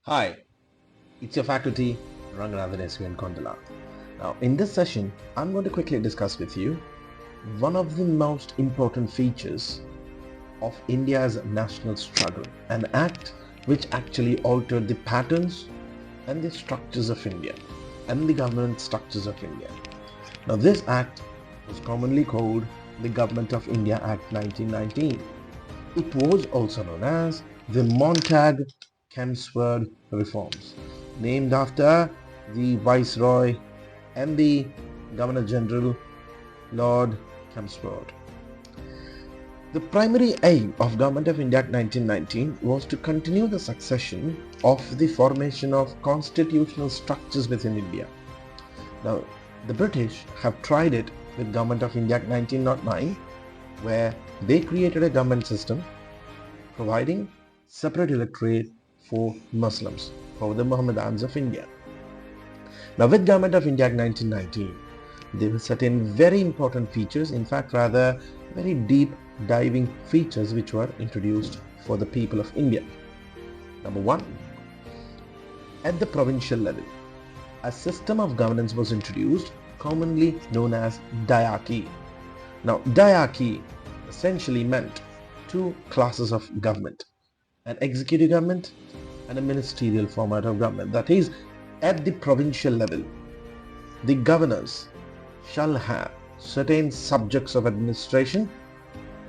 Hi, it's your faculty, Ranganathan S.V.N. Kondala. Now, in this session, I'm going to quickly discuss with you one of the most important features of India's national struggle, an act which actually altered the patterns and the structures of India and the government structures of India. Now, this act was commonly called the Government of India Act 1919. It was also known as the Montague-Chelmsford Reforms, named after the Viceroy and the Governor General Lord Chelmsford. The primary aim of Government of India Act 1919 was to continue the succession of the formation of constitutional structures within India. Now, the British have tried it with Government of India Act 1909, where they created a government system providing separate electorate for Muslims, for the Mohammedans of India. Now, with Government of India Act 1919, there were certain very important features, in fact rather very deep diving features which were introduced for the people of India. Number one, at the provincial level, a system of governance was introduced commonly known as diarchy. Now, diarchy essentially meant two classes of government, an executive government and a ministerial format of government. That is, at the provincial level, the governors shall have certain subjects of administration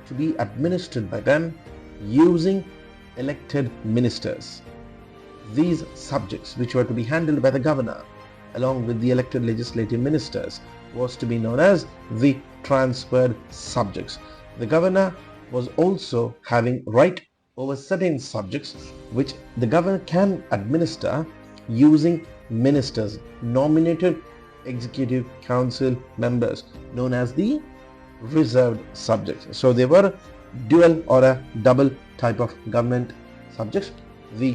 to be administered by them using elected ministers. These subjects, which were to be handled by the governor along with the elected legislative ministers, was to be known as the transferred subjects. The governor was also having right over certain subjects which the governor can administer using ministers, nominated executive council members, known as the reserved subjects. So there were dual or a double type of government subjects, the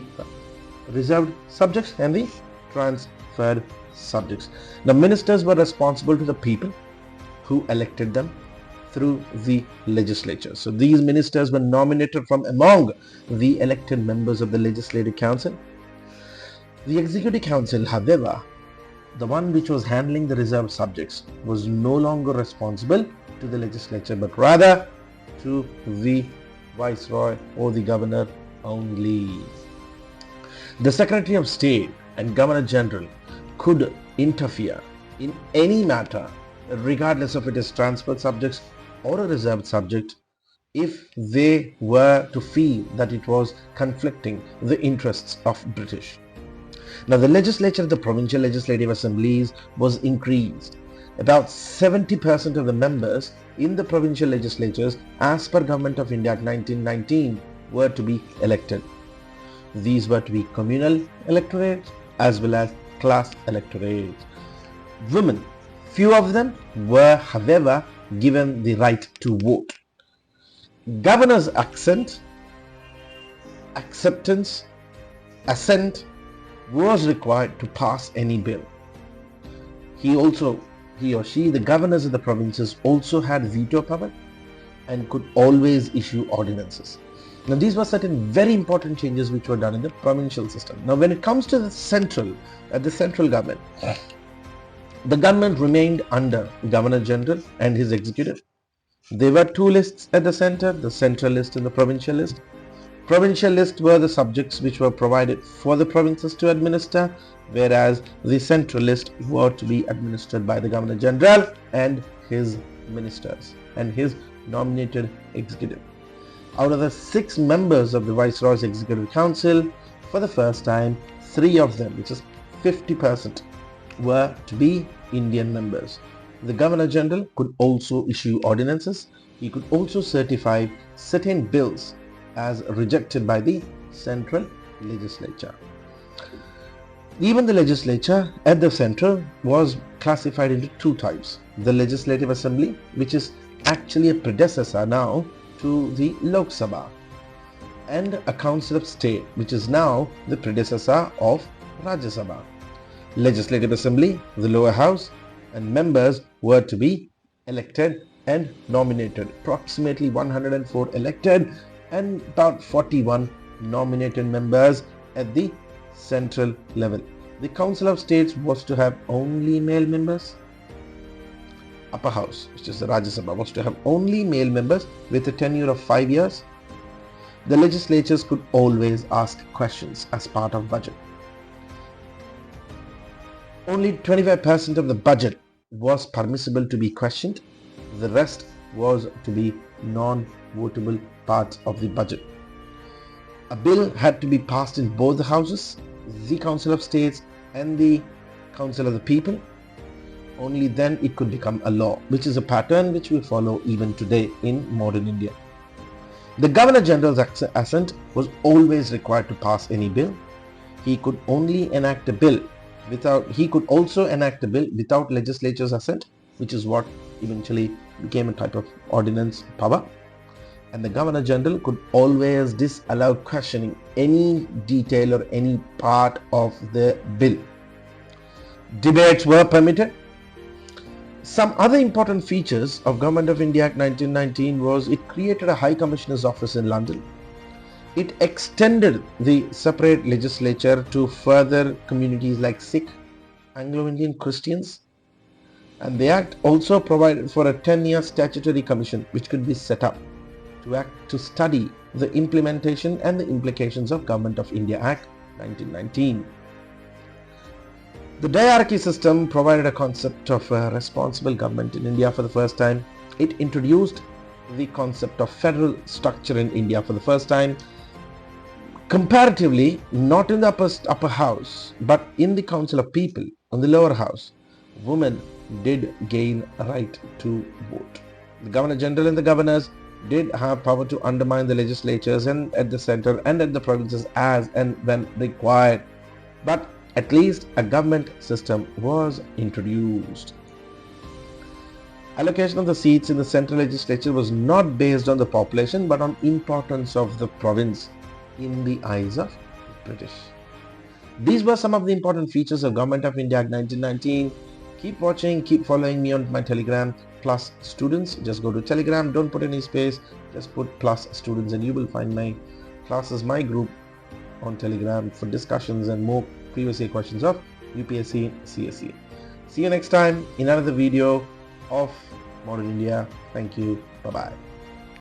reserved subjects and the transferred subjects. The ministers were responsible to the people who elected them through the legislature. So these ministers were nominated from among the elected members of the Legislative Council. The Executive Council, however, the one which was handling the reserved subjects, was no longer responsible to the legislature but rather to the Viceroy or the Governor only. The Secretary of State and Governor General could interfere in any matter regardless of it is transferred subjects or a reserved subject if they were to feel that it was conflicting the interests of British. Now, the legislature of the provincial legislative assemblies was increased. About 70% of the members in the provincial legislatures as per Government of India Act 1919 were to be elected. These were to be communal electorates as well as class electorates. Women, few of them, were however given the right to vote. Governor's acceptance, assent was required to pass any bill. He or she, the governors of the provinces, also had veto power and could always issue ordinances. Now, these were certain very important changes which were done in the provincial system. Now, when it comes to the central government, the government remained under Governor General and his executive. There were two lists at the center, the central list and the provincial list. Provincial list were the subjects which were provided for the provinces to administer, whereas the central list were to be administered by the Governor General and his ministers and his nominated executive. Out of the 6 members of the Viceroy's Executive Council, for the first time, 3 of them, which is 50%, were to be Indian members. The Governor General could also issue ordinances. He could also certify certain bills as rejected by the central legislature. Even the legislature at the center was classified into 2 types. The Legislative Assembly, which is actually a predecessor now to the Lok Sabha, and a Council of State, which is now the predecessor of Rajya Sabha. Legislative Assembly, the lower house, and members were to be elected and nominated. Approximately 104 elected and about 41 nominated members at the central level. The Council of States was to have only male members. Upper House, which is the Rajya Sabha, was to have only male members with a tenure of 5 years. The legislatures could always ask questions as part of budget. Only 25% of the budget was permissible to be questioned. The rest was to be non-votable parts of the budget. A bill had to be passed in both the houses, the Council of States and the Council of the People. Only then it could become a law, which is a pattern which we follow even today in modern India. The Governor General's assent was always required to pass any bill. He could only enact a bill he could also enact a bill without legislature's assent, which is what eventually became a type of ordinance power. And the Governor General could always disallow questioning any detail or any part of the bill. Debates were permitted. Some other important features of Government of India Act 1919 was it created a High Commissioner's office in London. It extended the separate legislature to further communities like Sikh, Anglo-Indian Christians, and the Act also provided for a 10-year statutory commission which could be set up to study the implementation and the implications of Government of India Act 1919. The diarchy system provided a concept of a responsible government in India for the first time. It introduced the concept of federal structure in India for the first time. Comparatively, not in the upper house, but in the Council of People, on the lower house, women did gain a right to vote. The Governor General and the governors did have power to undermine the legislatures and at the center and at the provinces as and when required. But at least a government system was introduced. Allocation of the seats in the central legislature was not based on the population but on importance of the province in the eyes of the British. These were some of the important features of Government of India Act 1919. Keep watching, keep following me on my Telegram, Plus Students. Just go to Telegram, don't put any space, just put Plus Students and you will find my classes, my group on Telegram for discussions and more previous year questions of UPSC, CSE. See you next time in another video of Modern India. Thank you. Bye-bye.